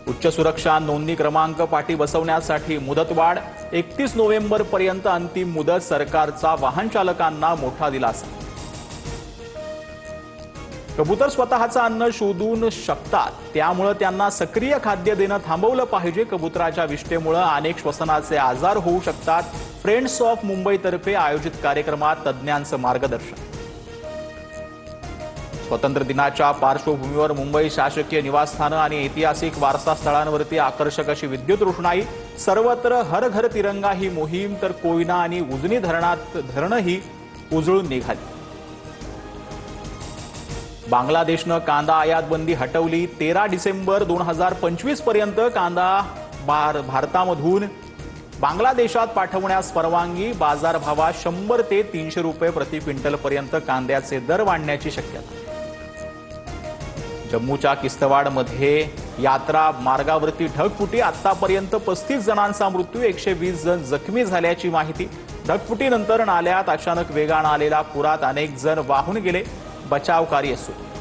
उच्च सुरक्षा नोंदणी क्रमांक पाटी बसवण्यासाठी मुदतवाढ 31 नोव्हेंबर पर्यंत अंतिम मुदत सरकारचा वाहन चालकांना मोठा दिलासा। कबूतर स्वतःचं अन्न शोधून शकतात, त्यामुळे त्यांना सक्रिय खाद्य देणं थांबवलं पाहिजे। कबुतराच्या विष्ठेमुळे अनेक श्वसनाचे आजार होऊ शकतात। फ्रेंड्स ऑफ मुंबईतर्फे आयोजित कार्यक्रमात तज्ज्ञांचं मार्गदर्शन। स्वातंत्र्य दिनाच्या पार्श्वभूमीवर मुंबई शासकीय निवासस्थानं आणि ऐतिहासिक वारसा स्थळांवरती आकर्षक अशी विद्युत रोषणाई। सर्वत्र हर घर तिरंगा ही मोहीम, तर कोयना आणि उजनी धरणंही उजळून निघाली। बांगलादेशनं कांदा आयात बंदी हटवली। 13 डिसेंबर 2025 पर्यंत कांदा भारतामधून बांगलादेशात पाठवण्यास परवानगी। बाजारभावात 100 ते 300 रुपये प्रति क्विंटल पर्यंत कांद्याचे दर वाढण्याची शक्यता। जम्मूच्या किश्तवाडमध्ये यात्रा मार्गावरती ढगफुटी। आतापर्यंत 35 जणांचा मृत्यू, 120 जण जखमी झाल्याची माहिती। ढगफुटीनंतर नाल्यात अचानक वेगानं आलेल्या पुरात अनेक जण वाहून गेले। बचाव कार्य सुरू।